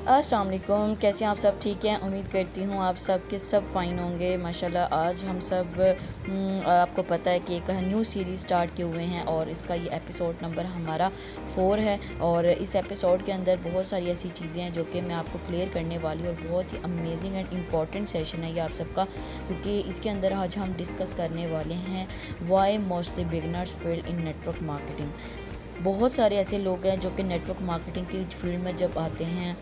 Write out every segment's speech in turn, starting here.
अस्सलाम वालेकुम। कैसे हैं आप सब? ठीक हैं, उम्मीद करती हूँ आप सब के सब फ़ाइन होंगे माशाल्लाह। आज हम सब आपको पता है कि एक न्यू सीरीज़ स्टार्ट किए हुए हैं और इसका ये एपिसोड नंबर हमारा 4 है। और इस एपिसोड के अंदर बहुत सारी ऐसी चीज़ें हैं जो कि मैं आपको क्लियर करने वाली हूँ और बहुत ही अमेजिंग एंड इम्पॉर्टेंट सेशन है ये आप सबका, क्योंकि इसके अंदर आज हम डिस्कस करने वाले हैं वाई मोस्टली बिगनर्स फेल इन नेटवर्क मार्केटिंग। बहुत सारे ऐसे लोग हैं जो कि नेटवर्क मार्केटिंग की फील्ड में जब आते हैं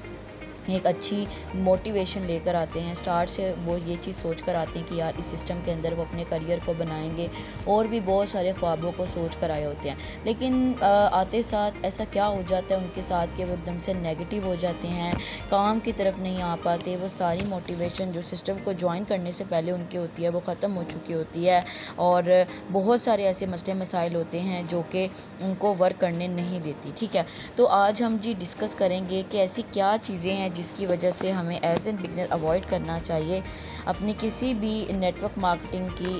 एक अच्छी मोटिवेशन लेकर आते हैं, स्टार्ट से वो ये चीज़ सोच कर आते हैं कि यार इस सिस्टम के अंदर वो अपने करियर को बनाएंगे और भी बहुत सारे ख्वाबों को सोच कर आए होते हैं। लेकिन आते साथ ऐसा क्या हो जाता है उनके साथ कि वो एकदम से नेगेटिव हो जाते हैं, काम की तरफ नहीं आ पाते। वो सारी मोटिवेशन जो सिस्टम को ज्वाइन करने से पहले उनकी होती है वो ख़त्म हो चुकी होती है और बहुत सारे ऐसे मसले मसाइल होते हैं जो कि उनको वर्क करने नहीं देती। ठीक है, तो आज हम जी डिस्कस करेंगे कि ऐसी क्या चीज़ें हैं जिसकी वजह से हमें एज एन बिगनर अवॉइड करना चाहिए अपनी किसी भी नेटवर्क मार्केटिंग की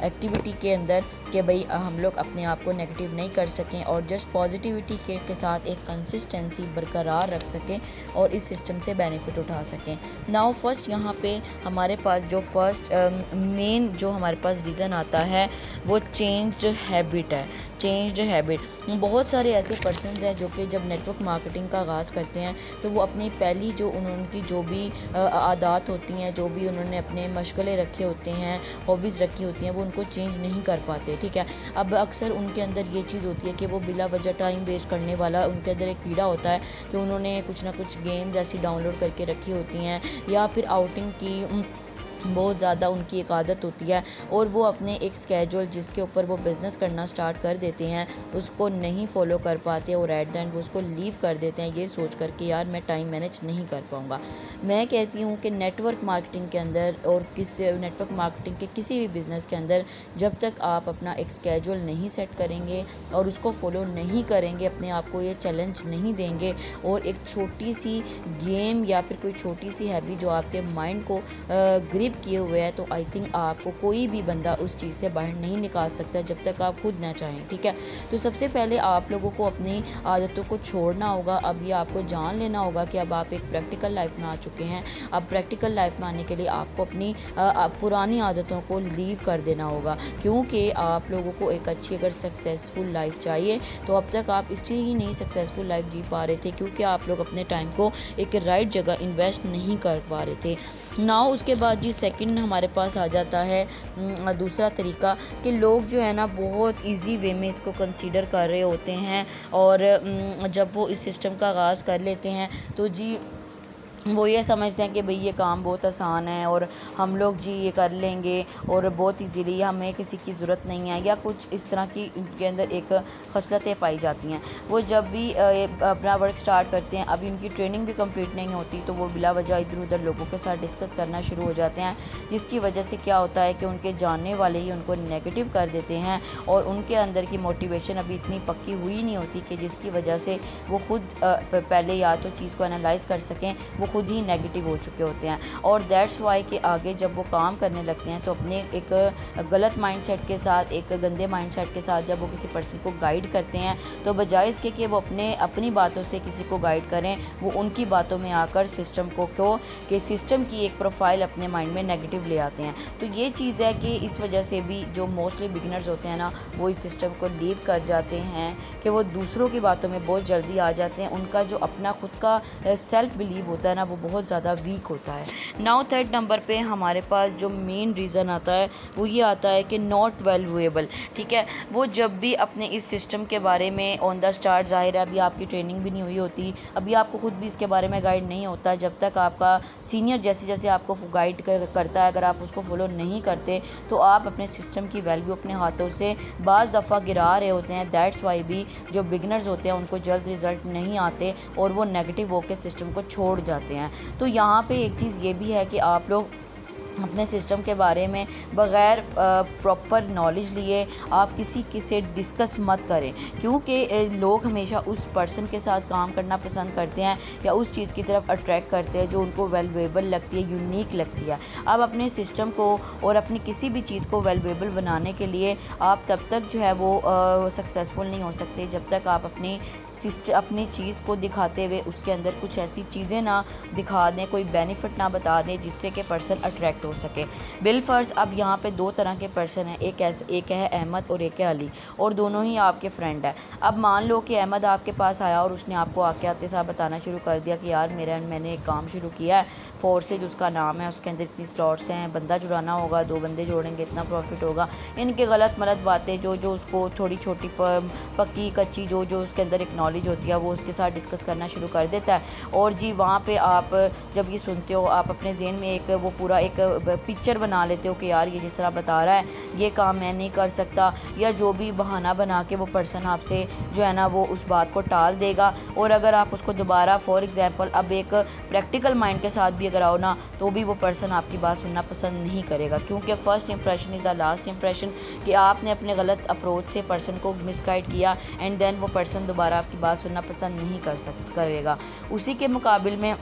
एक्टिविटी के अंदर, कि भाई हम लोग अपने आप को नेगेटिव नहीं कर सकें और जस्ट पॉजिटिविटी के साथ एक कंसिस्टेंसी बरकरार रख सकें और इस सिस्टम से बेनिफिट उठा सकें। नाउ फर्स्ट यहाँ पे हमारे पास जो फर्स्ट मेन जो हमारे पास रीज़न आता है वो चेंज्ड हैबिट है। चेंज्ड हैबिट, बहुत सारे ऐसे पर्सनस हैं जो कि जब नेटवर्क मार्केटिंग का आगाज़ करते हैं तो वो अपनी पहली जो उनकी जो भी आदत होती हैं, जो भी उन्होंने अपने मशगले रखे होते हैं, हॉबीज़ रखी होती हैं, वो उनको चेंज नहीं कर पाते। ठीक है, अब अक्सर उनके अंदर ये चीज़ होती है कि वो बिला वजह टाइम वेस्ट करने वाला उनके अंदर एक कीड़ा होता है कि उन्होंने कुछ ना कुछ गेम्स ऐसी डाउनलोड करके रखी होती हैं या फिर आउटिंग की बहुत ज़्यादा उनकी एक आदत होती है और वो अपने एक स्केड्यूल जिसके ऊपर वो बिज़नेस करना स्टार्ट कर देते हैं उसको नहीं फॉलो कर पाते और एट द एंड वो उसको लीव कर देते हैं ये सोच कर कि यार मैं टाइम मैनेज नहीं कर पाऊँगा। मैं कहती हूँ कि नेटवर्क मार्केटिंग के अंदर और नेटवर्क मार्केटिंग के किसी भी बिज़नेस के अंदर जब तक आप अपना एक स्केड्यूल नहीं सेट करेंगे और उसको फॉलो नहीं करेंगे, अपने आप को ये चैलेंज नहीं देंगे और एक छोटी सी गेम या फिर कोई छोटी सी हैबिट जो आपके माइंड को ग्रिप किए हुए हैं, तो आई थिंक आपको कोई भी बंदा उस चीज़ से बाहर नहीं निकाल सकता जब तक आप खुद ना चाहें। ठीक है, तो सबसे पहले आप लोगों को अपनी आदतों को छोड़ना होगा। अब ये आपको जान लेना होगा कि अब आप एक प्रैक्टिकल लाइफ में आ चुके हैं। अब प्रैक्टिकल लाइफ में आने के लिए आपको अपनी पुरानी आदतों को लीव कर देना होगा, क्योंकि आप लोगों को एक अच्छी अगर सक्सेसफुल लाइफ चाहिए तो अब तक आप इसलिए ही नहीं सक्सेसफुल लाइफ जी पा रहे थे क्योंकि आप लोग अपने टाइम को एक राइट जगह इन्वेस्ट नहीं कर पा रहे थे। नाउ उसके बाद जी सेकंड हमारे पास आ जाता है दूसरा तरीका कि लोग जो है ना बहुत इजी वे में इसको कंसीडर कर रहे होते हैं और जब वो इस सिस्टम का आगाज़ कर लेते हैं तो जी वो ये समझते हैं कि भाई ये काम बहुत आसान है और हम लोग जी ये कर लेंगे और बहुत ईजीली, हमें किसी की ज़रूरत नहीं है या कुछ इस तरह की उनके अंदर एक खसलतें पाई जाती हैं। वो जब भी अपना वर्क स्टार्ट करते हैं, अभी उनकी ट्रेनिंग भी कंप्लीट नहीं होती तो वो बिला वजह इधर उधर लोगों के साथ डिस्कस करना शुरू हो जाते हैं, जिसकी वजह से क्या होता है कि उनके जानने वाले ही उनको नेगेटिव कर देते हैं और उनके अंदर की मोटिवेशन अभी इतनी पक्की हुई नहीं होती कि जिसकी वजह से वो खुद पहले या तो चीज़ को एनालाइज कर सकें, वो खुद ही नेगेटिव हो चुके होते हैं। और दैट्स वाई कि आगे जब वो काम करने लगते हैं तो अपने एक गलत माइंडसेट के साथ, एक गंदे माइंडसेट के साथ जब वो किसी पर्सन को गाइड करते हैं तो बजाय इसके कि वो अपनी बातों से किसी को गाइड करें, वो उनकी बातों में आकर सिस्टम को कि सिस्टम की एक प्रोफाइल अपने माइंड में नेगेटिव ले आते हैं। तो ये चीज़ है कि इस वजह से भी जो मोस्टली बिगिनर्स होते हैं ना, वो इस सिस्टम को लीव कर जाते हैं कि वो दूसरों की बातों में बहुत जल्दी आ जाते हैं। उनका जो अपना खुद का सेल्फ बिलीव होता है ना, वो बहुत ज़्यादा वीक होता है। नाउ थर्ड नंबर पे हमारे पास जो मेन रीज़न आता है वो ये आता है कि नॉट वैल्यूएबल। ठीक है, वो जब भी अपने इस सिस्टम के बारे में ऑन द स्टार्ट, ज़ाहिर है अभी आपकी ट्रेनिंग भी नहीं हुई होती, अभी आपको खुद भी इसके बारे में गाइड नहीं होता, जब तक आपका सीनियर जैसे जैसे आपको गाइड करता है अगर आप उसको फॉलो नहीं करते तो आप अपने सिस्टम की वैल्यू अपने हाथों से बाज़ दफ़ा गिरा रहे होते हैं। दैट्स वाई भी जो बिगनर्स होते हैं उनको जल्द रिज़ल्ट नहीं आते और वो नेगेटिव होकर सिस्टम को छोड़ जाते हैं। तो यहाँ पे एक चीज़ ये भी है कि आप लोग अपने सिस्टम के बारे में बग़ैर प्रॉपर नॉलेज लिए आप किसी से डिस्कस मत करें, क्योंकि लोग हमेशा उस पर्सन के साथ काम करना पसंद करते हैं या उस चीज़ की तरफ अट्रैक्ट करते हैं जो उनको वैल्यूएबल लगती है, यूनिक लगती है। आप अपने सिस्टम को और अपनी किसी भी चीज़ को वैल्यूएबल बनाने के लिए आप तब तक जो है वो सक्सेसफुल नहीं हो सकते जब तक आप अपनी चीज़ को दिखाते हुए उसके अंदर कुछ ऐसी चीज़ें ना दिखा दें, कोई बेनिफिट ना बता दें जिससे कि पर्सन अट्रैक्ट हो सके। बिलफर्ज अब यहाँ पे दो तरह के पर्सन हैं, एक है अहमद और एक है अली, और दोनों ही आपके फ्रेंड है। अब मान लो कि अहमद आपके पास आया और उसने आपको आते साथ बताना शुरू कर दिया कि यार मैंने एक काम शुरू किया है, फोर्सेज उसका नाम है, उसके अंदर इतनी स्लॉट्स हैं, बंदा जुड़ाना होगा, 2 बंदे जोड़ेंगे इतना प्रॉफिट होगा। इनके गलत मलत बातें जो उसको थोड़ी छोटी पक्की कच्ची जो उसके अंदर एक नॉलेज होती है वो उसके साथ डिस्कस करना शुरू कर देता है। और जी वहाँ पे आप जब ये सुनते हो आप अपने ज़हन में एक वो पूरा एक पिक्चर बना लेते हो कि यार ये जिस तरह बता रहा है ये काम मैं नहीं कर सकता, या जो भी बहाना बना के वो पर्सन आपसे जो है ना वो उस बात को टाल देगा। और अगर आप उसको दोबारा फॉर एग्ज़ाम्पल अब एक प्रैक्टिकल माइंड के साथ भी अगर आओ ना तो भी वो पर्सन आपकी बात सुनना पसंद नहीं करेगा, क्योंकि first impression is the last impression, कि आपने अपने गलत अप्रोच से पर्सन को मिसगाइड किया एंड देन वो पर्सन दोबारा आपकी बात सुनना पसंद नहीं करेगा। उसी के मुकाबिल में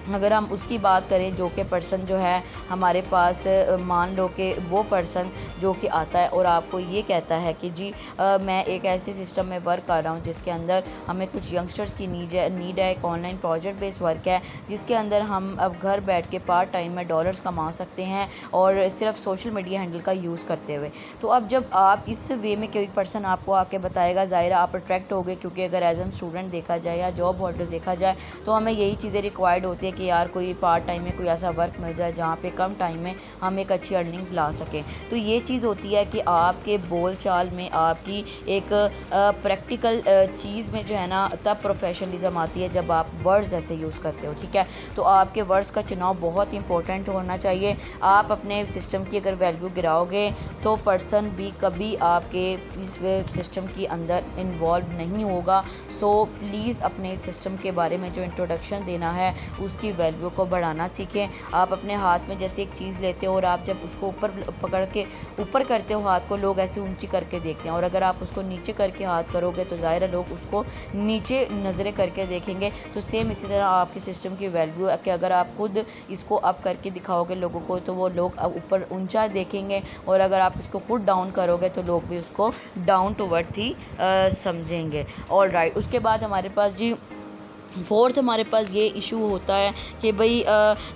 अगर हम उसकी बात करें जो कि पर्सन जो है हमारे पास, मान लो कि वो पर्सन जो कि आता है और आपको ये कहता है कि जी मैं एक ऐसे सिस्टम में वर्क कर रहा हूँ जिसके अंदर हमें कुछ यंगस्टर्स की नीड है, एक ऑनलाइन प्रोजेक्ट बेस्ड वर्क है जिसके अंदर हम अब घर बैठ के पार्ट टाइम में डॉलर्स कमा सकते हैं और सिर्फ सोशल मीडिया हैंडल का यूज़ करते हुए। तो अब जब आप इस वे में कोई पर्सन आपको आके बताएगा, ज़ाहिर आप अट्रैक्ट हो गए, क्योंकि अगर एज एन स्टूडेंट देखा जाए या जॉब होल्डर देखा जाए तो हमें यही चीज़ें रिक्वायर्ड होती है कि यार कोई पार्ट टाइम में कोई ऐसा वर्क मिल जाए जहाँ पे कम टाइम में हम एक अच्छी अर्निंग ला सकें। तो ये चीज़ होती है कि आपके बोल चाल में आपकी एक प्रैक्टिकल चीज़ में जो है ना तब प्रोफेशनलिज्म आती है जब आप वर्ड्स ऐसे यूज़ करते हो, ठीक है। तो आपके वर्ड्स का चुनाव बहुत इंपॉर्टेंट होना चाहिए। आप अपने सिस्टम की अगर वैल्यू गिराओगे तो पर्सन भी कभी आपके इस सिस्टम के अंदर इन्वॉल्व नहीं होगा। सो प्लीज़ अपने सिस्टम के बारे में जो इंट्रोडक्शन देना है उसकी वैल्यू को बढ़ाना सीखें। आप अपने हाथ में जैसे एक चीज़ लेते हो और आप जब उसको ऊपर पकड़ के ऊपर करते हो हाथ को, लोग ऐसे ऊंची करके देखते हैं, और अगर आप उसको नीचे करके हाथ करोगे तो ज़ाहिर है लोग उसको नीचे नज़रें करके देखेंगे। तो सेम इसी तरह आपके सिस्टम की वैल्यू है कि अगर आप खुद इसको अप करके दिखाओगे लोगों को तो वो लोग अब ऊपर ऊंचा देखेंगे, और अगर आप इसको खुद डाउन करोगे तो लोग भी उसको डाउन टू वर्थ ही समझेंगे। ऑल राइट, उसके बाद हमारे पास जी फोर्थ हमारे पास ये इशू होता है कि भाई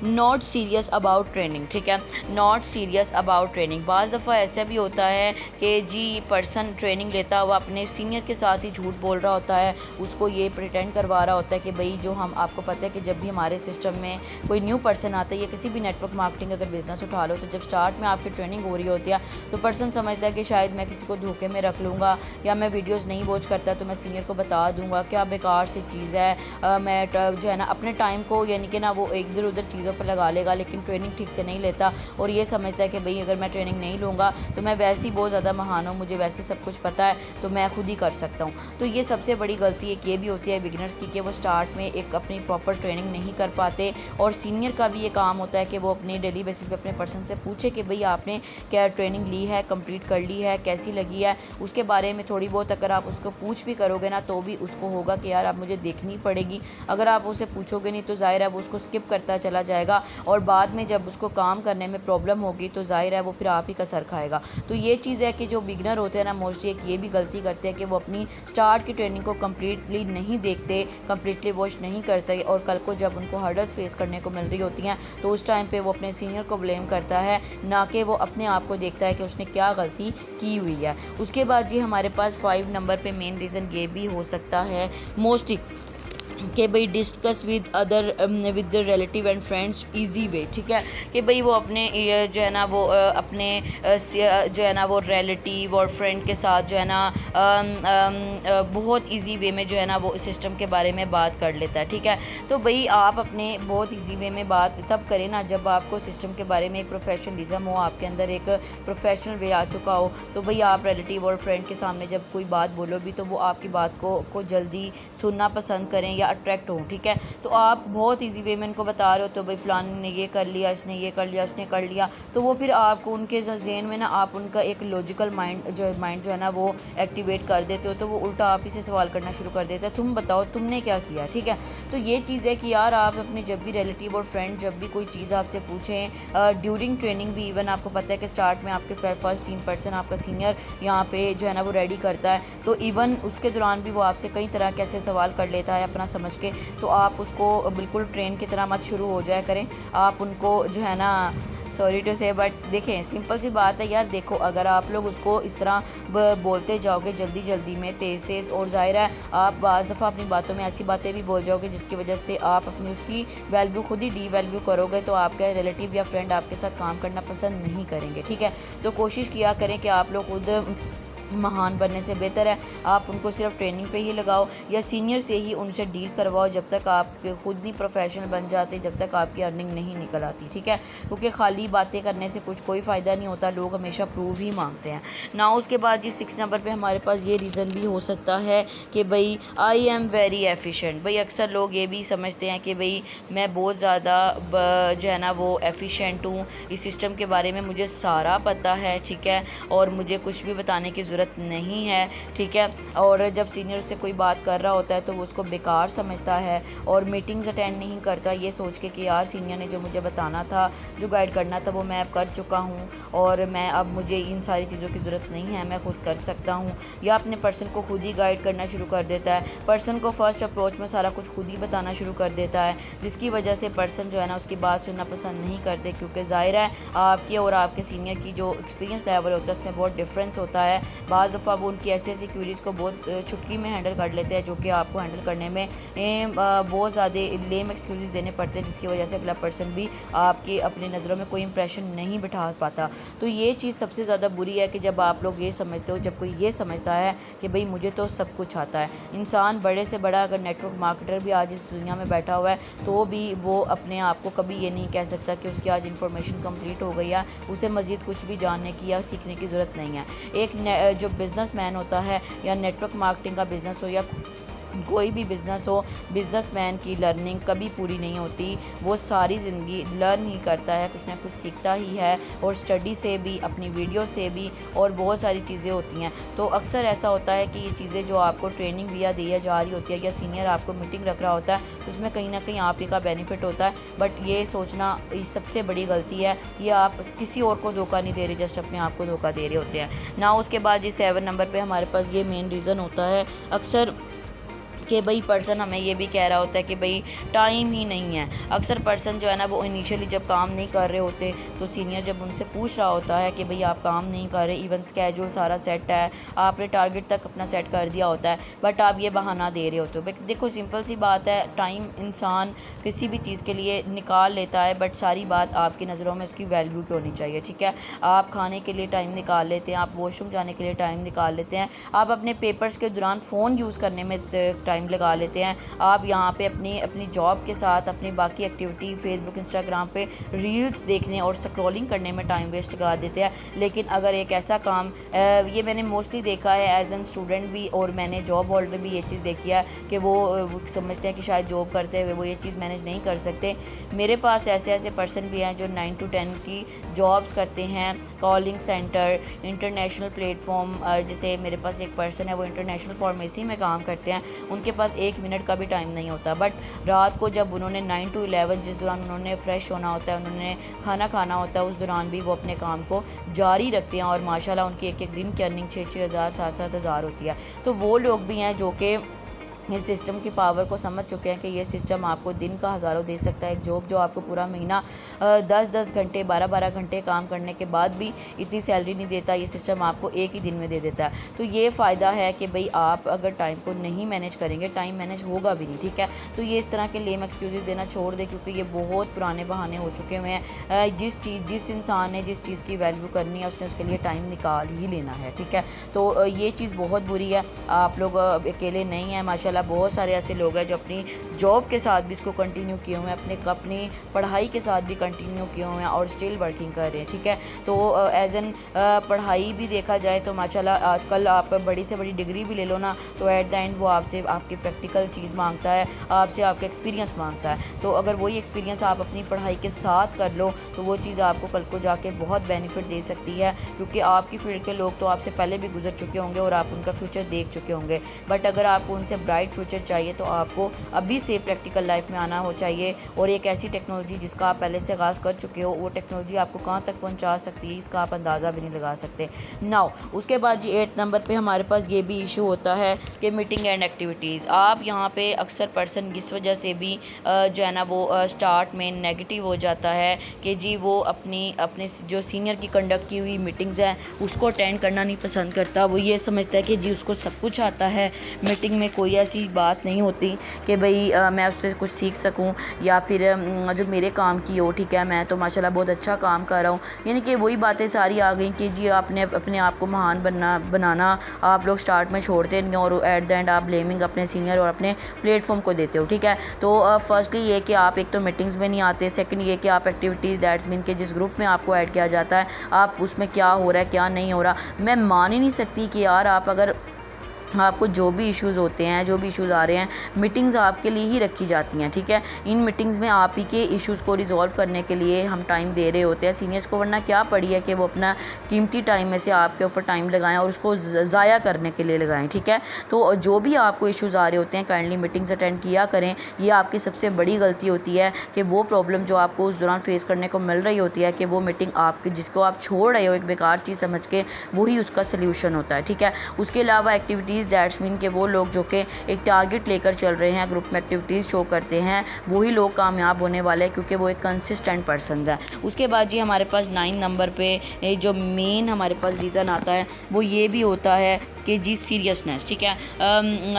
नॉट सीरियस अबाउट ट्रेनिंग, ठीक है, नॉट सीरियस अबाउट ट्रेनिंग। बाज़ दफ़ा ऐसा भी होता है कि जी पर्सन ट्रेनिंग लेता हुआ अपने सीनियर के साथ ही झूठ बोल रहा होता है, उसको ये प्रिटेंड करवा रहा होता है कि भाई जो हम, आपको पता है कि जब भी हमारे सिस्टम में कोई न्यू पर्सन आता है या किसी भी नेटवर्क मार्केटिंग अगर बिज़नेस उठा लो तो जब स्टार्ट में आपकी ट्रेनिंग हो रही होती है तो पर्सन समझता है कि शायद मैं किसी को धोखे में रख लूँगा या मैं वीडियोज़ नहीं वॉच करता तो मैं सीनियर को बता दूँगा क्या बेकार सी चीज़ है, मैं जो है ना अपने टाइम को यानी कि ना वो इधर उधर चीज़ों पर लगा लेगा लेकिन ट्रेनिंग ठीक से नहीं लेता, और ये समझता है कि भाई अगर मैं ट्रेनिंग नहीं लूँगा तो मैं वैसे ही बहुत ज़्यादा महान हूँ, मुझे वैसे सब कुछ पता है तो मैं खुद ही कर सकता हूँ। तो ये सबसे बड़ी गलती एक ये भी होती है बिगिनर्स की कि वो स्टार्ट में एक अपनी प्रॉपर ट्रेनिंग नहीं कर पाते, और सीनियर का भी ये काम होता है कि वो अपने डेली बेसिस पे अपने पर्सन से पूछे कि भाई आपने क्या ट्रेनिंग ली है, कंप्लीट कर ली है, कैसी लगी है, उसके बारे में थोड़ी बहुत अगर आप उसको पूछ भी करोगे ना तो भी उसको होगा कि यार आप मुझे देखनी पड़ेगी। अगर आप उसे पूछोगे नहीं तो ज़ाहिर है वो उसको स्किप करता चला जाएगा, और बाद में जब उसको काम करने में प्रॉब्लम होगी तो ज़ाहिर है वो फिर आप ही का सर खाएगा। तो ये चीज़ है कि जो बिगनर होते हैं ना मोस्टली एक ये भी गलती करते हैं कि वो अपनी स्टार्ट की ट्रेनिंग को कम्प्लीटली नहीं देखते, कम्प्लीटली वॉच नहीं करते, और कल को जब उनको हर्डल्स फेस करने को मिल रही होती हैं तो उस टाइम पर वो अपने सीनियर को ब्लेम करता है, ना कि वो अपने आप को देखता है कि उसने क्या गलती की हुई है। उसके बाद जी हमारे पास 5 नंबर पे मेन रीज़न ये भी हो सकता है मोस्टली कि भाई discuss with other with the relative and friends easy way, ठीक है, कि भाई वो अपने जो है ना वो अपने जो है ना वो रिलेटिव और फ्रेंड के साथ जो है ना बहुत इजी वे में जो है ना वो सिस्टम के बारे में बात कर लेता है, ठीक है। तो भाई आप अपने बहुत इजी वे में बात तब करें ना जब आपको सिस्टम के बारे में एक प्रोफेशनलिज्म हो, आपके अंदर एक प्रोफेशनल वे आ चुका हो। तो भाई आप रिलेटिव और फ्रेंड के सामने जब कोई बात बोलो भी तो वो आपकी बात को जल्दी सुनना पसंद करें या अट्रैक्ट हों, ठीक है। तो आप बहुत ईजी वे में उनको बता रहे हो, तो भाई फ़लान ने ये कर लिया, इसने ये कर लिया, उसने कर लिया, तो वो फिर आपको उनके ज़हन में ना आप उनका एक लॉजिकल माइंड जो है ना वो एक्टिवेट कर देते हो, तो वो उल्टा आप ही से सवाल करना शुरू कर देता है, तुम बताओ तुमने क्या किया, ठीक है। तो ये चीज़ है कि यार आप अपने जब भी रिलेटिव और फ्रेंड जब भी कोई चीज़ आपसे पूछें, ड्यूरिंग ट्रेनिंग भी, इवन आपको पता है कि स्टार्ट में आपके फर्स्ट 3% आपका सीनियर यहाँ पे जो है ना वो रेडी करता है, तो इवन उसके दौरान भी वो आपसे कई तरह के ऐसे सवाल कर लेता है अपना समझ के, तो आप उसको बिल्कुल ट्रेन की तरह मत शुरू हो जाया करें। आप उनको जो है ना, सॉरी टू से बट देखें, सिंपल सी बात है यार, देखो अगर आप लोग उसको इस तरह बोलते जाओगे जल्दी जल्दी में, तेज़ तेज़, और ज़ाहिर है आप बाज़ दफ़ा अपनी बातों में ऐसी बातें भी बोल जाओगे जिसकी वजह से आप अपनी उसकी वैल्यू खुद ही डी वैल्यू करोगे, तो आपका रिलेटिव या फ्रेंड आपके साथ काम करना पसंद नहीं करेंगे, ठीक है। तो कोशिश किया करें कि आप लोग खुद महान बनने से बेहतर है आप उनको सिर्फ ट्रेनिंग पे ही लगाओ या सीनियर से ही उनसे डील करवाओ, जब तक आप खुद नहीं प्रोफेशनल बन जाते, जब तक आपकी अर्निंग नहीं निकल आती, ठीक है। क्योंकि खाली बातें करने से कोई फ़ायदा नहीं होता, लोग हमेशा प्रूव ही मांगते हैं ना। उसके बाद जी 6 नंबर पे हमारे पास ये रीज़न भी हो सकता है कि भाई आई एम वेरी एफिशिएंट। भाई अक्सर लोग ये भी समझते हैं कि भाई मैं बहुत ज़्यादा जो है ना वो एफिशिएंट हूँ, इस सिस्टम के बारे में मुझे सारा पता है, ठीक है, और मुझे कुछ भी बताने की ज़रूरत नहीं है, ठीक है। और जब सीनियर से कोई बात कर रहा होता है तो वो उसको बेकार समझता है और मीटिंग्स अटेंड नहीं करता, ये सोच के कि यार सीनियर ने जो मुझे बताना था, जो गाइड करना था, वो मैं अब कर चुका हूँ और मैं अब मुझे इन सारी चीज़ों की ज़रूरत नहीं है, मैं खुद कर सकता हूँ। या अपने पर्सन को खुद ही गाइड करना शुरू कर देता है, पर्सन को फ़र्स्ट अप्रोच में सारा कुछ खुद ही बताना शुरू कर देता है, जिसकी वजह से पर्सन जो है ना उसकी बात सुनना पसंद नहीं करते, क्योंकि ज़ाहिर है आपके और आपके सीनियर की जो एक्सपीरियंस लेवल होता है उसमें बहुत डिफरेंस होता है। बाज़ दफ़ा वो उनकी ऐसी ऐसी क्वेरीज़ को बहुत चुटकी में हैंडल कर लेते हैं, जो कि आपको हैंडल करने में बहुत ज़्यादा लेम एक्सक्यूज़ देने पड़ते हैं, जिसकी वजह से अगला पर्सन भी आपकी अपनी नज़रों में कोई इंप्रेशन नहीं बिठा पाता। तो ये चीज़ सबसे ज़्यादा बुरी है कि जब आप लोग ये समझते हो, जब कोई ये समझता है कि भाई मुझे तो सब कुछ आता है। इंसान बड़े से बड़ा अगर नेटवर्क मार्केटर भी आज इस दुनिया में बैठा हुआ है, तो भी वो अपने आप को कभी ये नहीं कह सकता कि उसकी आज इन्फॉर्मेशन कंप्लीट हो गई है, उसे मज़ीद कुछ भी जानने की या सीखने की ज़रूरत नहीं है। एक जो बिज़नेसमैन होता है या नेटवर्क मार्केटिंग का बिज़नेस हो या कोई भी बिज़नेस हो, बिज़नेसमैन की लर्निंग कभी पूरी नहीं होती, वो सारी ज़िंदगी लर्न ही करता है, कुछ ना कुछ सीखता ही है, और स्टडी से भी, अपनी वीडियो से भी, और बहुत सारी चीज़ें होती हैं। तो अक्सर ऐसा होता है कि ये चीज़ें जो आपको ट्रेनिंग दिया जा रही होती है या सीनियर आपको मीटिंग रख रहा होता है, उसमें कहीं ना कहीं आप ही का बेनिफिट होता है, बट ये सोचना सबसे बड़ी गलती है। ये आप किसी और को धोखा नहीं दे रहे, जस्ट अपने आप को धोखा दे रहे होते हैं ना। उसके बाद ये 7 नंबर पर हमारे पास ये मेन रीज़न होता है अक्सर कि भाई पर्सन हमें ये भी कह रहा होता है कि भाई टाइम ही नहीं है। अक्सर पर्सन जो है ना वो इनिशियली जब काम नहीं कर रहे होते, तो सीनियर जब उनसे पूछ रहा होता है कि भाई आप काम नहीं कर रहे, इवन स्केड्यूल सारा सेट है, आपने टारगेट तक अपना सेट कर दिया होता है, बट आप ये बहाना दे रहे होते हो। देखो सिंपल सी बात है, टाइम इंसान किसी भी चीज़ के लिए निकाल लेता है, बट सारी बात आपकी नज़रों में उसकी वैल्यू की होनी चाहिए, ठीक है। आप खाने के लिए टाइम निकाल लेते हैं, आप वॉशरूम जाने के लिए टाइम निकाल लेते हैं, आप अपने पेपर्स के दौरान फ़ोन यूज़ करने में टाइम लगा लेते हैं, आप यहाँ पे अपनी जॉब के साथ अपनी बाकी एक्टिविटी फेसबुक इंस्टाग्राम पे रील्स देखने और स्क्रॉलिंग करने में टाइम वेस्ट लगा देते हैं। लेकिन अगर एक ऐसा काम, ये मैंने मोस्टली देखा है एज एन स्टूडेंट भी, और मैंने जॉब होल्डर भी ये चीज़ देखी है कि वो समझते हैं कि शायद जॉब करते हुए वो ये चीज़ मैनेज नहीं कर सकते। मेरे पास ऐसे पर्सन भी हैं जो 9 to 10 की जॉब्स करते हैं, कॉलिंग सेंटर, इंटरनेशनल प्लेटफॉर्म, जैसे मेरे पास एक पर्सन है वो इंटरनेशनल फार्मेसी में काम करते हैं, उनके पास 1 मिनट का भी टाइम नहीं होता, बट रात को जब उन्होंने 9 to 11 जिस दौरान उन्होंने फ्रेश होना होता है, उन्होंने खाना खाना होता है, उस दौरान भी वो अपने काम को जारी रखते हैं, और माशाल्लाह उनकी एक दिन की अर्निंग 6-6 हज़ार 7-7 हज़ार होती है। तो वो लोग भी हैं जो कि इस सिस्टम की पावर को समझ चुके हैं कि ये सिस्टम आपको दिन का हज़ारों दे सकता है। एक जॉब जो आपको पूरा महीना 10-10 घंटे 12-12 घंटे काम करने के बाद भी इतनी सैलरी नहीं देता, ये सिस्टम आपको एक ही दिन में दे देता है। तो ये फ़ायदा है कि भाई आप अगर टाइम को नहीं मैनेज करेंगे, टाइम मैनेज होगा भी नहीं, ठीक है। तो ये इस तरह के लेम एक्सक्यूज़ देना छोड़ दे, क्योंकि ये बहुत पुराने बहाने हो चुके हुए हैं। जिस इंसान ने जिस चीज़ की वैल्यू करनी है उसने उसके लिए टाइम निकाल ही लेना है, ठीक है। तो ये चीज़ बहुत बुरी है, आप लोग अकेले नहीं हैं, माशाल्लाह माशाल्लाह बहुत सारे ऐसे लोग हैं जो अपनी जॉब के साथ भी इसको कंटिन्यू किए हुए हैं, अपनी पढ़ाई के साथ भी कंटिन्यू किए हुए हैं और स्टिल वर्किंग कर रहे हैं। ठीक है, तो एज एन पढ़ाई भी देखा जाए तो माशाल्लाह आजकल आप बड़ी से बड़ी डिग्री भी ले लो ना, तो एट द एंड वो आपसे आपकी प्रैक्टिकल चीज़ मांगता है, आपसे आपका एक्सपीरियंस मांगता है। तो अगर वही एक्सपीरियंस आप अपनी पढ़ाई के साथ कर लो तो वो चीज़ आपको कल को जाके बहुत बेनिफिट दे सकती है, क्योंकि आपकी फील्ड के लोग तो आपसे पहले भी गुजर चुके होंगे और आप उनका फ्यूचर देख चुके होंगे। बट अगर आपको उनसे ब्राइट फ्यूचर चाहिए तो आपको अभी से प्रैक्टिकल लाइफ में आना हो चाहिए, और एक ऐसी टेक्नोलॉजी जिसका आप पहले से आगाज़ कर चुके हो, वो टेक्नोलॉजी आपको कहाँ तक पहुँचा सकती है इसका आप अंदाज़ा भी नहीं लगा सकते। नाउ उसके बाद जी 8 नंबर पे हमारे पास ये भी इशू होता है कि मीटिंग एंड एक्टिविटीज़। आप यहाँ पे अक्सर पर्सन इस वजह से भी जो है ना वो स्टार्ट में नेगेटिव हो जाता है कि जी वो अपने जो सीनियर की कंडक्ट की हुई मीटिंग्स हैं उसको अटेंड करना नहीं पसंद करता। वो ये समझता है कि जी उसको सब कुछ आता है, मीटिंग में कोई ऐसी बात नहीं होती कि भाई मैं उससे कुछ सीख सकूं या फिर जो मेरे काम की हो। ठीक है, मैं तो माशाल्लाह बहुत अच्छा काम कर रहा हूँ, यानी कि वही बातें सारी आ गई कि जी आपने अपने आप को महान बनाना आप लोग स्टार्ट में छोड़ते नहीं और एट द एंड आप ब्लेमिंग अपने सीनियर और अपने प्लेटफॉर्म को देते हो। ठीक है, तो फर्स्टली ये कि आप एक तो मीटिंग्स में नहीं आते, सेकंड ये कि आप एक्टिविटीज़ दैट्स मीन कि जिस ग्रुप में आपको ऐड किया जाता है आप उसमें क्या हो रहा है क्या नहीं हो रहा। मैं मान ही नहीं सकती कि यार आप अगर आपको जो भी इश्यूज़ होते हैं, जो भी इश्यूज़ आ रहे हैं, मीटिंग्स आपके लिए ही रखी जाती हैं। ठीक है, इन मीटिंग्स में आप ही के इश्यूज़ को रिजॉल्व करने के लिए हम टाइम दे रहे होते हैं सीनियर्स को, वरना क्या पड़ी है कि वो अपना कीमती टाइम में से आपके ऊपर टाइम लगाएं और उसको ज़ाया करने के लिए लगाएं। ठीक है, तो जो भी आपको इश्यूज़ आ रहे होते हैं काइंडली मीटिंग्स अटेंड किया करें। ये आपकी सबसे बड़ी गलती होती है कि वो प्रॉब्लम जो आपको उस दौरान फेस करने को मिल रही होती है कि वो मीटिंग आपकी जिसको आप छोड़ रहे हो एक बेकार चीज़ समझ के, वही उसका सल्यूशन होता है। ठीक है, उसके अलावा एक्टिविटीज़ दैट्स मीन के वो लोग जो कि एक टारगेट लेकर चल रहे हैं, ग्रुप में एक्टिविटीज़ शो करते हैं, वही लोग कामयाब होने वाले हैं क्योंकि वो एक कंसिस्टेंट पर्सन है। उसके बाद जी हमारे पास 9 नंबर पे जो मेन हमारे पास रीज़न आता है वो ये भी होता है कि जी सीरियसनेस। ठीक है,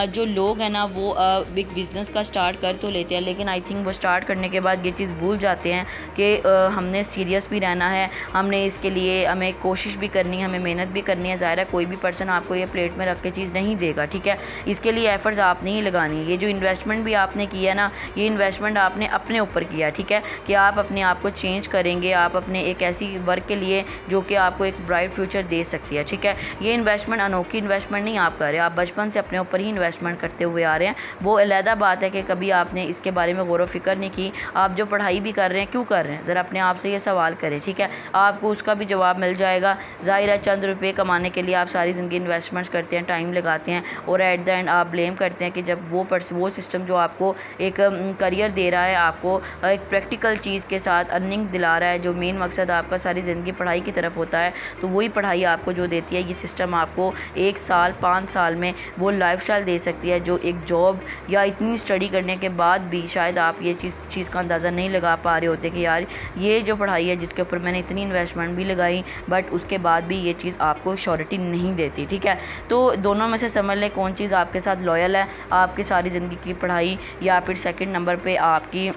जो लोग हैं ना वो एक बिज़नेस का स्टार्ट कर तो लेते हैं, लेकिन आई थिंक वो स्टार्ट करने के बाद ये चीज़ भूल जाते हैं कि हमने सीरियस भी रहना है, हमने इसके लिए हमें कोशिश भी करनी है, हमें मेहनत भी करनी है। ज़ाहिर है कोई भी पर्सन आपको ये प्लेट में रख के चीज़ नहीं देगा। ठीक है, इसके लिए एफर्ट्स आपने ही लगानी है। ये जो इन्वेस्टमेंट भी आपने किया ना, ये इन्वेस्टमेंट आपने अपने ऊपर किया। ठीक है, कि आप अपने आप को चेंज करेंगे, आप अपने एक ऐसी वर्क के लिए जो कि आपको एक ब्राइट फ्यूचर दे सकती है। ठीक है, ये इन्वेस्टमेंट अनोखी इन्वेस्टमेंट नहीं आप कर रहे, आप बचपन से अपने ऊपर ही इन्वेस्टमेंट करते हुए आ रहे हैं। वो अलहदा बात है कि कभी आपने इसके बारे में गौर व फिक्र नहीं की। आप जो पढ़ाई भी कर रहे हैं क्यों कर रहे हैं, ज़रा अपने आप से ये सवाल करें। ठीक है, आपको उसका भी जवाब मिल जाएगा। ज़ाहिर है चंद रुपये कमाने के लिए आप सारी ज़िंदगी इन्वेस्टमेंट्स करते हैं, टाइम लगाते हैं और एट द एंड आप ब्लेम करते हैं कि जब वो सिस्टम जो आपको एक करियर दे रहा है, आपको एक प्रैक्टिकल चीज़ के साथ अर्निंग दिला रहा है, जो मेन मकसद आपका सारी ज़िंदगी पढ़ाई की तरफ होता है, तो वही पढ़ाई आपको जो देती है, ये सिस्टम आपको 1 साल 5 साल में वो लाइफस्टाइल दे सकती है जो एक जॉब या इतनी स्टडी करने के बाद भी शायद आप ये चीज़ का अंदाज़ा नहीं लगा पा रहे होते कि यार ये जो पढ़ाई है जिसके ऊपर मैंने इतनी इन्वेस्टमेंट भी लगाई, बट उसके बाद भी ये चीज़ आपको श्योरिटी नहीं देती। ठीक है, तो दोनों में से समझ लें कौन चीज़ आपके साथ लॉयल है, आपकी सारी ज़िंदगी की पढ़ाई या फिर सेकंड नंबर पे आपकी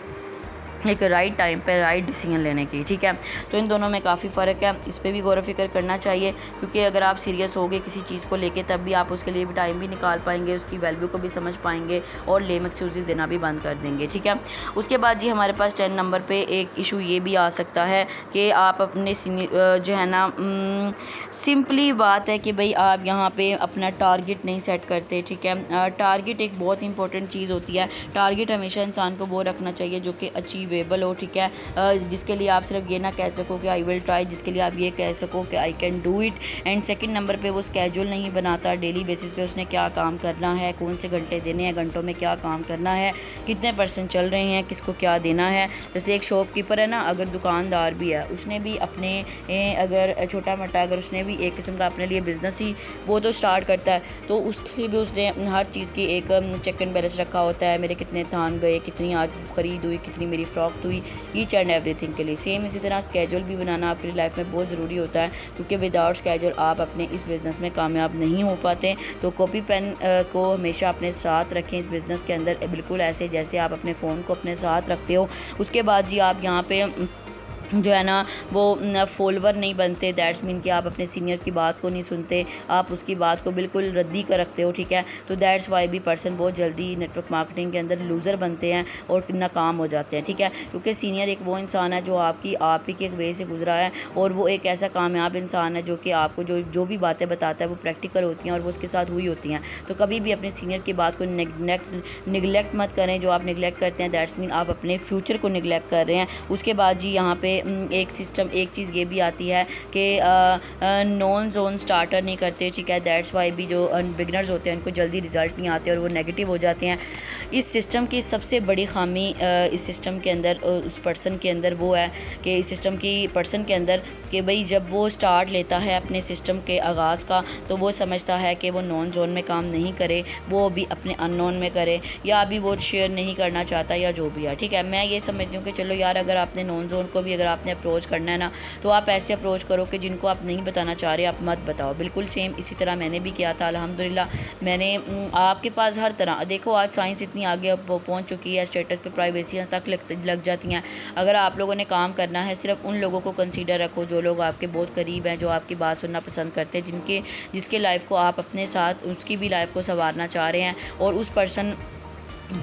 एक राइट टाइम पे राइट डिसीजन लेने की। ठीक है, तो इन दोनों में काफ़ी फ़र्क है, इस पे भी गौर व फिक्र करना चाहिए, क्योंकि अगर आप सीरियस होगे किसी चीज़ को लेके तब भी आप उसके लिए भी टाइम भी निकाल पाएंगे, उसकी वैल्यू को भी समझ पाएंगे और लेम एक्सक्यूज़ देना भी बंद कर देंगे। ठीक है, उसके बाद जी हमारे पास 10 नंबर पे एक इशू ये भी आ सकता है कि आप अपने जो है ना सिंपली बात है कि भाई आप यहाँ पे अपना टारगेट नहीं सेट करते। ठीक है, टारगेट एक बहुत इंपॉर्टेंट चीज़ होती है। टारगेट हमेशा इंसान को वो रखना चाहिए जो कि अचीवेबल हो। ठीक है, जिसके लिए आप सिर्फ ये ना कह सको कि आई विल ट्राई, जिसके लिए आप ये कह सको कि I can do it. And second number पे वो स्केड्यूल नहीं बनाता, डेली बेसिस पे उसने क्या काम करना है, कौन से घंटे देने हैं, घंटों में क्या काम करना है, कितने % चल रहे हैं, किसको क्या देना है। जैसे एक शॉपकीपर है ना, अगर दुकानदार भी है, उसने भी अपने अगर छोटा मोटा अगर उसने भी एक किस्म का अपने लिए बिज़नेस ही वो तो स्टार्ट करता है, तो उसके लिए भी उसने हर चीज़ की एक चेक एंड बैलेंस रखा होता है। मेरे कितने थान गए, कितनी आज ख़रीद हुई, कितनी मेरी फ़्रॉक हुई, ईच एंड एवरीथिंग के लिए। सेम इसी तरह स्केड्यूल भी बनाना आपकी लाइफ में बहुत ज़रूरी होता है, क्योंकि विदाउट स्केड्यूल आप अपने इस बिज़नेस में कामयाब नहीं हो पाते। तो कॉपी पेन को हमेशा अपने साथ रखें इस बिज़नेस के अंदर, बिल्कुल ऐसे जैसे आप अपने फ़ोन को अपने साथ रखते हो। उसके बाद जी आप यहाँ पे जो है ना वो फॉलोवर नहीं बनते। दैट्स मीन कि आप अपने सीनियर की बात को नहीं सुनते, आप उसकी बात को बिल्कुल रद्दी कर रखते हो, ठीक है। तो दैट्स वाई भी पर्सन बहुत जल्दी नेटवर्क मार्केटिंग के अंदर लूज़र बनते हैं और नाकाम हो जाते हैं, ठीक है। क्योंकि सीनियर एक वो इंसान है जो आप ही के एक वे से गुजरा है, और वो एक ऐसा कामयाब इंसान है जो कि आपको जो भी बातें बताता है वो प्रैक्टिकल होती हैं और वो उसके साथ हुई होती हैं। तो कभी भी अपने सीनियर की बात को निगलेक्ट मत करें। जो आप निगलेक्ट करते हैं दैट्स मीन आप अपने फ्यूचर को निगलेक्ट कर रहे हैं। उसके बाद जी यहाँ पे एक चीज़ ये भी आती है कि नॉन जोन स्टार्टर नहीं करते, ठीक है। दैट्स वाई भी जो बिगनर्स होते हैं उनको जल्दी रिज़ल्ट नहीं आते और वो नेगेटिव हो जाते हैं। इस सिस्टम की सबसे बड़ी खामी इस सिस्टम के अंदर उस पर्सन के अंदर वो है कि इस सिस्टम की पर्सन के अंदर कि भाई जब वो स्टार्ट लेता है अपने सिस्टम के आगाज़ का, तो वो समझता है कि वो नॉन जोन में काम नहीं करे, वो भी अपने अननोन में करे, या अभी वो शेयर नहीं करना चाहता, या जो भी है, ठीक है। मैं ये समझती हूँ कि चलो यार, अगर आपने नॉन जोन को भी अगर आपने अप्रोच करना है ना, तो आप ऐसे अप्रोच करो कि जिनको आप नहीं बताना चाह रहे आप मत बताओ। बिल्कुल सेम इसी तरह मैंने भी किया था। अल्हम्दुलिल्लाह मैंने आपके पास हर तरह देखो, आज साइंस इतनी आगे पहुँच चुकी है, स्टेटस पे प्राइवेसी तक लग जाती हैं। अगर आप लोगों ने काम करना है, सिर्फ उन लोगों को कंसीडर रखो जो लोग आपके बहुत करीब हैं, जो आपकी बात सुनना पसंद करते हैं, जिसके लाइफ को आप अपने साथ उसकी भी लाइफ को संवारना चाह रहे हैं, और उस पर्सन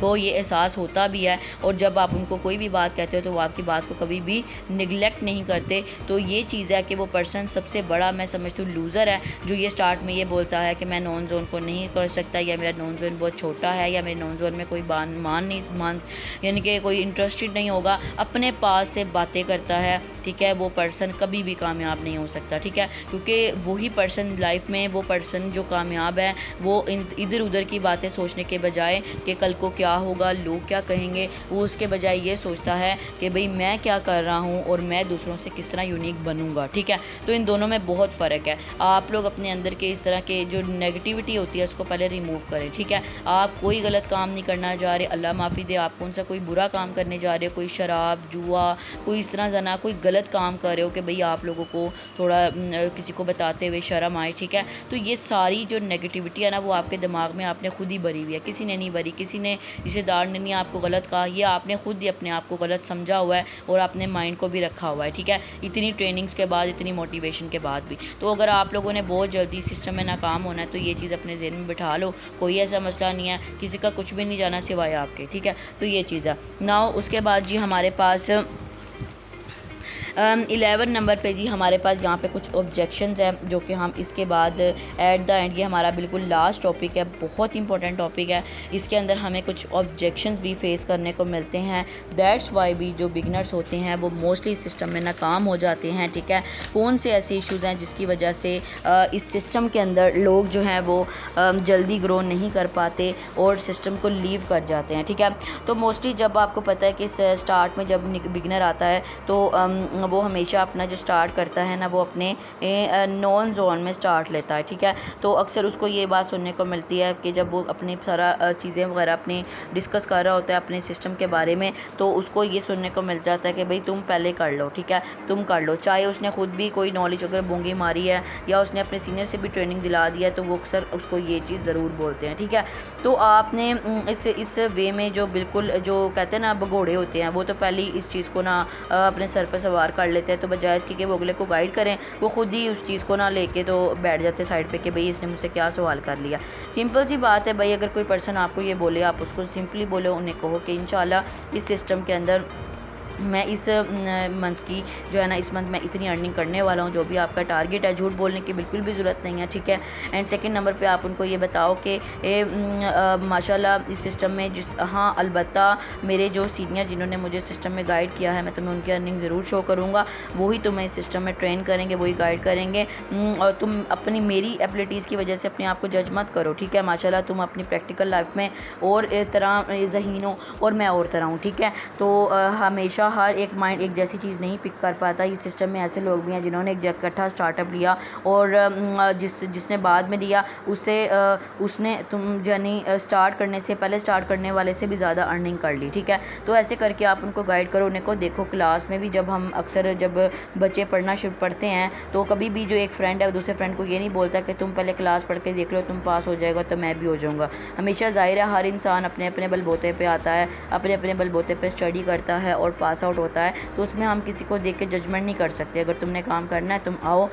को ये एहसास होता भी है, और जब आप उनको कोई भी बात कहते हो तो वो आपकी बात को कभी भी निगलेक्ट नहीं करते। तो ये चीज़ है कि वो पर्सन सबसे बड़ा मैं समझती हूँ लूज़र है, जो ये स्टार्ट में ये बोलता है कि मैं नॉन जोन को नहीं कर सकता, या मेरा नॉन जोन बहुत छोटा है, या मेरे नॉन जोन में कोई मान यानी कि कोई इंटरेस्टेड नहीं होगा, अपने पास से बातें करता है, ठीक है। वो पर्सन कभी भी कामयाब नहीं हो सकता, ठीक है। क्योंकि वही पर्सन लाइफ में, वो पर्सन जो कामयाब है, वो इधर उधर की बातें सोचने के बजाय कि कल को क्या होगा, लोग क्या कहेंगे, वो उसके बजाय ये सोचता है कि भाई मैं क्या कर रहा हूँ और मैं दूसरों से किस तरह यूनिक बनूंगा, ठीक है। तो इन दोनों में बहुत फ़र्क है। आप लोग अपने अंदर के इस तरह के जो नेगेटिविटी होती है उसको पहले रिमूव करें, ठीक है। आप कोई गलत काम नहीं करना जा रहे, अल्लाह माफ़ी दे, आप कौन सा कोई बुरा काम करने जा रहे हो, कोई शराब जुआ, कोई इस तरह जना कोई गलत काम कर रहे हो कि भाई आप लोगों को थोड़ा किसी को बताते हुए शर्म आए, ठीक है। तो ये सारी जो नेगेटिविटी है ना, वो आपके दिमाग में आपने खुद ही भरी हुई है, किसी ने नहीं भरी, किसी ने रिश्तेदार ने नहीं आपको गलत कहा, ये आपने खुद ही अपने आप को गलत समझा हुआ है और आपने माइंड को भी रखा हुआ है, ठीक है। इतनी ट्रेनिंग्स के बाद, इतनी मोटिवेशन के बाद भी। तो अगर आप लोगों ने बहुत जल्दी सिस्टम में नाकाम होना है तो ये चीज़ अपने जहन में बिठा लो, कोई ऐसा मसला नहीं है, किसी का कुछ भी नहीं जाना सिवाय आपके, ठीक है। तो ये चीज़ है ना। उसके बाद जी हमारे पास 11 नंबर पे जी हमारे पास यहाँ पे कुछ ऑब्जेक्शंस हैं, जो कि हम इसके बाद एट द एंड, ये हमारा बिल्कुल लास्ट टॉपिक है, बहुत इंपॉर्टेंट टॉपिक है। इसके अंदर हमें कुछ ऑब्जेक्शंस भी फेस करने को मिलते हैं। दैट्स वाई भी जो बिगनर्स होते हैं वो मोस्टली सिस्टम में नाकाम हो जाते हैं, ठीक है। कौन से ऐसे इश्यूज़ हैं जिसकी वजह से इस सिस्टम के अंदर लोग जो हैं वो जल्दी ग्रो नहीं कर पाते और सिस्टम को लीव कर जाते हैं, ठीक है। तो मोस्टली जब आपको पता है कि स्टार्ट में जब बिगनर आता है तो वो हमेशा अपना जो स्टार्ट करता है ना, वो अपने नॉन जोन में स्टार्ट लेता है, ठीक है। तो अक्सर उसको ये बात सुनने को मिलती है कि जब वो अपनी सारा चीज़ें वगैरह अपनी डिस्कस कर रहा होता है अपने सिस्टम के बारे में, तो उसको ये सुनने को मिल जाता है कि भाई तुम पहले कर लो, ठीक है, तुम कर लो। चाहे उसने खुद भी कोई नॉलेज अगर बूंगी मारी है या उसने अपने सीनियर से भी ट्रेनिंग दिला दिया है, तो वो अक्सर उसको ये चीज़ ज़रूर बोलते हैं, ठीक है। तो आपने इस वे में जो बिल्कुल जो कहते हैं ना भगोड़े होते हैं, वो तो पहले इस चीज़ को ना अपने सर पर सवार कर लेते हैं। तो बजाय इसके कि वो अगले को गाइड करें, वो खुद ही उस चीज़ को ना लेके तो बैठ जाते साइड पे कि भाई इसने मुझसे क्या सवाल कर लिया। सिंपल सी बात है भाई, अगर कोई पर्सन आपको ये बोले, आप उसको सिंपली बोलो, उन्हें कहो कि इंशाल्लाह इस सिस्टम के अंदर मैं इस मंथ की जो है ना, इस मंथ मैं इतनी अर्निंग करने वाला हूँ, जो भी आपका टारगेट है। झूठ बोलने की बिल्कुल भी ज़रूरत नहीं है, ठीक है। एंड सेकंड नंबर पे आप उनको ये बताओ कि माशाल्लाह इस सिस्टम में हाँ अलबत्ता मेरे जो सीनियर जिन्होंने मुझे सिस्टम में गाइड किया है, मैं तुम्हें उनकी अर्निंग ज़रूर शो करूँगा, वही तुम्हें इस सिस्टम में ट्रेन करेंगे, वही गाइड करेंगे। और तुम अपनी मेरी एबिलिटीज़ की वजह से अपने आप को जज मत करो, ठीक है। माशाल्लाह तुम अपनी प्रैक्टिकल लाइफ में और तरह ज़हीन हो और मैं और तरह हूँ, ठीक है। तो हमेशा हर एक माइंड एक जैसी चीज़ नहीं पिक कर पाता। इस सिस्टम में ऐसे लोग भी हैं जिन्होंने एक इकट्ठा स्टार्टअप लिया और जिसने बाद में लिया उसने तुम यानी स्टार्ट करने से पहले स्टार्ट करने वाले से भी ज़्यादा अर्निंग कर ली, ठीक है। तो ऐसे करके आप उनको गाइड करो। उन्हें को देखो, क्लास में भी जब हम अक्सर जब बच्चे पढ़ते हैं तो कभी भी जो एक फ्रेंड है वो दूसरे फ्रेंड को ये नहीं बोलता कि तुम पहले क्लास पढ़ के देख लो, तुम पास हो जाएगा तो मैं भी हो जाऊँगा। हमेशा ज़ाहिर है हर इंसान अपने अपने बलबूते पे आता है, अपने अपने बलबूते पे स्टडी करता है और पास पास आउट होता है तो उसमें हम किसी को देख के जजमेंट नहीं कर सकते। अगर तुमने काम करना है तुम आओ,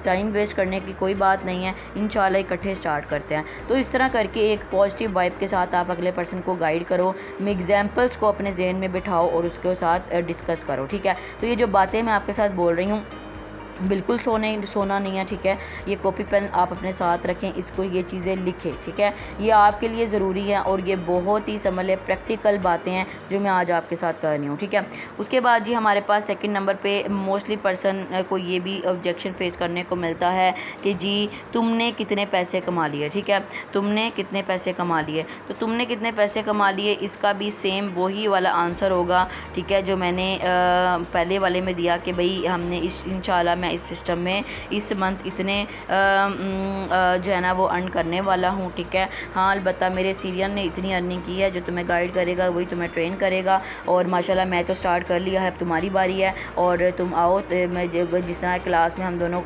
टाइम वेस्ट करने की कोई बात नहीं है, इंशाल्लाह इकट्ठे स्टार्ट करते हैं। तो इस तरह करके एक पॉजिटिव वाइब के साथ आप अगले पर्सन को गाइड करो, एग्जाम्पल्स को अपने जहन में बिठाओ और उसके साथ डिस्कस करो, ठीक है। तो ये जो बातें मैं आपके साथ बोल रही हूँ बिल्कुल सोना नहीं है, ठीक है। ये कॉपी पेन आप अपने साथ रखें, इसको ये चीज़ें लिखें, ठीक है। ये आपके लिए ज़रूरी है और ये बहुत ही समझ लें प्रैक्टिकल बातें हैं जो मैं आज आपके साथ कर रही हूँ, ठीक है। उसके बाद जी हमारे पास सेकंड नंबर पे मोस्टली पर्सन को ये भी ऑब्जेक्शन फेस करने को मिलता है कि जी तुमने कितने पैसे कमा लिए, ठीक है। तुमने कितने पैसे कमा लिए, तो तुमने कितने पैसे कमा लिए इसका भी सेम वही वाला आंसर होगा, ठीक है, जो मैंने पहले वाले में दिया कि भाई हमने इंशाल्लाह मैं इस सिस्टम में इस मंथ इतने जो है ना वो अर्न करने वाला हूँ, ठीक है। हाँ अलबत्ता मेरे सीरियल ने इतनी अर्निंग की है, जो तुम्हें गाइड करेगा वही तुम्हें ट्रेन करेगा और माशाल्लाह मैं तो स्टार्ट कर लिया है, अब तुम्हारी बारी है और तुम आओ। मैं जिस तरह क्लास में हम दोनों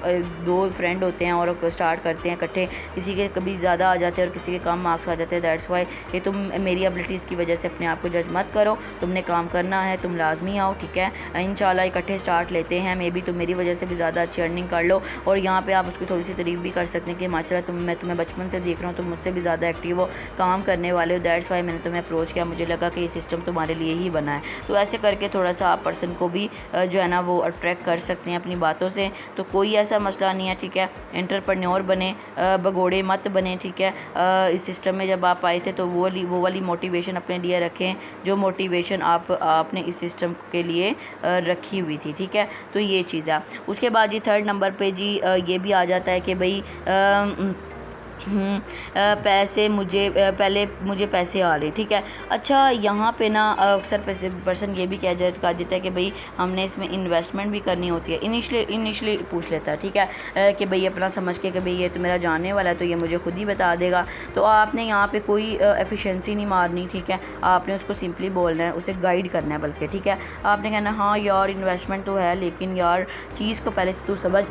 दो फ्रेंड होते हैं और स्टार्ट करते हैं इकट्ठे, किसी के कभी ज़्यादा आ जाते हैं और किसी के कम मार्क्स आ जाते हैं, दैट्स वाई कि तुम मेरी एबिलिटीज़ की वजह से अपने आप को जज मत करो, तुमने काम करना है, तुम लाजमी आओ, ठीक है। इंशाल्लाह इकट्ठे स्टार्ट लेते हैं, मे बी तुम मेरी वजह से भी ज़्यादा अच्छी अर्निंग कर लो और यहाँ पे आप उसकी थोड़ी सी तारीफ भी कर सकते हैं कि माशाल्लाह मैं तुम्हें बचपन से देख रहा हूँ, तुम मुझसे भी ज़्यादा एक्टिव हो, काम करने वाले हो, दैट्स वाई मैंने तुम्हें अप्रोच किया, मुझे लगा कि ये सिस्टम तुम्हारे लिए ही बना है। तो ऐसे करके थोड़ा सा आप पर्सन को भी जो है ना वो अट्रैक्ट कर सकते हैं अपनी बातों से, तो कोई ऐसा मसला नहीं है, ठीक है। एंटरप्रेन्योर बने, भगोड़े मत बने, ठीक है। इस सिस्टम में जब आप आए थे तो वो वाली मोटिवेशन अपने लिए रखें जो मोटिवेशन आपने इस सिस्टम के लिए रखी हुई थी, ठीक है। तो ये चीज़ है। उसके बाद जी थर्ड नंबर पे जी ये भी आ जाता है कि भाई पैसे पहले मुझे पैसे आ रहे, ठीक है। अच्छा यहाँ पे ना अक्सर पर्सन ये भी कह देता है कि भाई हमने इसमें इन्वेस्टमेंट भी करनी होती है, इनिशली पूछ लेता है, ठीक है, कि भाई अपना समझ के कि भाई ये तो मेरा जानने वाला है तो ये मुझे खुद ही बता देगा। तो आपने यहाँ पे कोई एफिशिएंसी नहीं मारनी, ठीक है। आपने उसको सिंपली बोलना है, उसे गाइड करना है, बल्कि ठीक है आपने कहना हाँ यार इन्वेस्टमेंट तो है लेकिन यार चीज़ को पहले से तू समझ।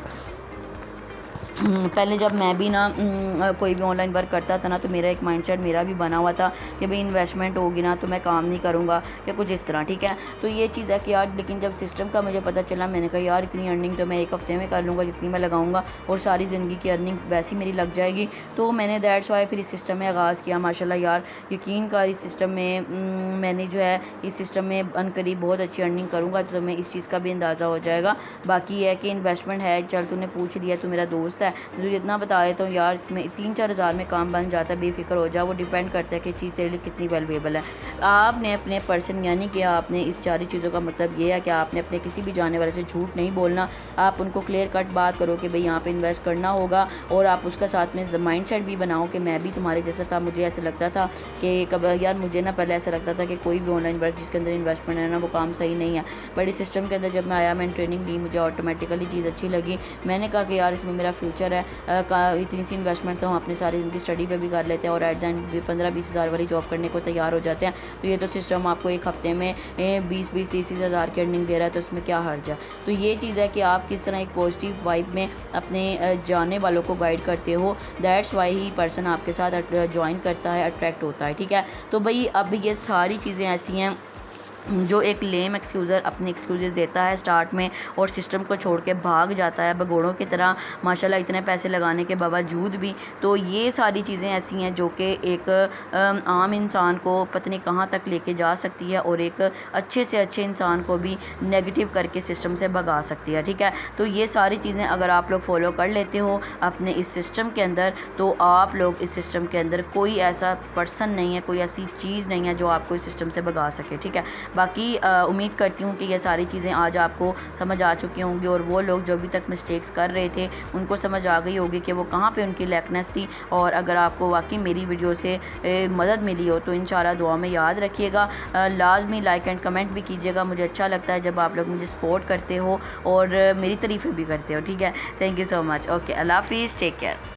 पहले जब मैं भी ना कोई भी ऑनलाइन वर्क करता था ना तो मेरा एक माइंडसेट मेरा भी बना हुआ था कि भाई इन्वेस्टमेंट होगी ना तो मैं काम नहीं करूँगा या कुछ इस तरह, ठीक है। तो ये चीज़ है कि यार लेकिन जब सिस्टम का मुझे पता चला मैंने कहा यार इतनी अर्निंग तो मैं एक हफ़्ते में कर लूँगा जितनी मैं लगाऊँगा और सारी ज़िंदगी की अर्निंग वैसी मेरी लग जाएगी। तो मैंने दैट्स वाई फिर इस सिस्टम में आगाज़ किया। माशाल्लाह यार यकीन कर इस सिस्टम में मैंने जो है इस सिस्टम में अनकरीब बहुत अच्छी अर्निंग करूँगा तो तुम्हें इस चीज़ का भी अंदाज़ा हो जाएगा। बाकी है कि इन्वेस्टमेंट है, चल तूने पूछ लिया, तू मेरा दोस्त है, मुझे जितना बता देता हूँ यार इसमें 3-4 हज़ार में काम बन जाता है, बेफिक्र हो जा। वो डिपेंड करता है कि चीज़ तेरे लिए कितनी वैल्यूएबल है। आपने अपने पर्सन यानी कि आपने इस सारी चीज़ों का मतलब ये है कि आपने अपने किसी भी जाने वाले से झूठ नहीं बोलना। आप उनको क्लियर कट बात करो कि भाई यहाँ पे इन्वेस्ट करना होगा और आप उसका साथ में माइंड सेट भी बनाओ कि मैं भी तुम्हारे जैसा था। मुझे ऐसा लगता था कि कब यार मुझे ना पहले ऐसा लगता था कि कोई भी ऑनलाइन वर्क जिसके अंदर इन्वेस्टमेंट है ना वो काम सही नहीं है, बट इस सिस्टम के अंदर जब मैं आया मैंने ट्रेनिंग ली मुझे ऑटोमेटिकली चीज़ अच्छी लगी। मैंने कहा कि यार इसमें मेरा फ्यूचर है, इतनी सी इन्वेस्टमेंट तो हम अपनी सारी ज़िंदगी स्टडी पे भी कर लेते हैं और एट द एंड 15-20 हज़ार वाली जॉब करने को तैयार हो जाते हैं। तो ये तो सिस्टम आपको एक हफ्ते में 20-30 हज़ार की अर्निंग दे रहा है तो इसमें क्या हर्ज है। तो ये चीज़ है कि आप किस तरह एक पॉजिटिव वाइब में अपने जाने वालों को गाइड करते हो, दैट्स वाई ही पर्सन आपके साथ ज्वाइन करता है, अट्रैक्ट होता है, ठीक है। तो भाई अब ये सारी चीज़ें ऐसी हैं जो एक लेम एक्सक्यूज़र अपने एक्सक्यूज़ देता है स्टार्ट में और सिस्टम को छोड़ के भाग जाता है भगोड़ों की तरह, माशाल्लाह इतने पैसे लगाने के बावजूद भी। तो ये सारी चीज़ें ऐसी हैं जो कि एक आम इंसान को पता नहीं कहाँ तक लेके जा सकती है और एक अच्छे से अच्छे इंसान को भी नेगेटिव करके सिस्टम से भगा सकती है, ठीक है। तो ये सारी चीज़ें अगर आप लोग फॉलो कर लेते हो अपने इस सिस्टम के अंदर तो आप लोग इस सिस्टम के अंदर कोई ऐसा पर्सन नहीं है, कोई ऐसी चीज़ नहीं है जो आपको इस सिस्टम से भगा सके, ठीक है। बाकी उम्मीद करती हूँ कि ये सारी चीज़ें आज आपको समझ आ चुकी होंगी और वो लोग जो अभी तक मिस्टेक्स कर रहे थे उनको समझ आ गई होगी कि वो कहाँ पे उनकी लैकनेस थी। और अगर आपको वाकई मेरी वीडियो से मदद मिली हो तो इंशाल्लाह दुआ में याद रखिएगा, लाजमी लाइक एंड कमेंट भी कीजिएगा। मुझे अच्छा लगता है जब आप लोग मुझे सपोर्ट करते हो और मेरी तारीफ़ें भी करते हो, ठीक है। Thank you so much. Okay, अल्लाह हाफिज़, टेक केयर।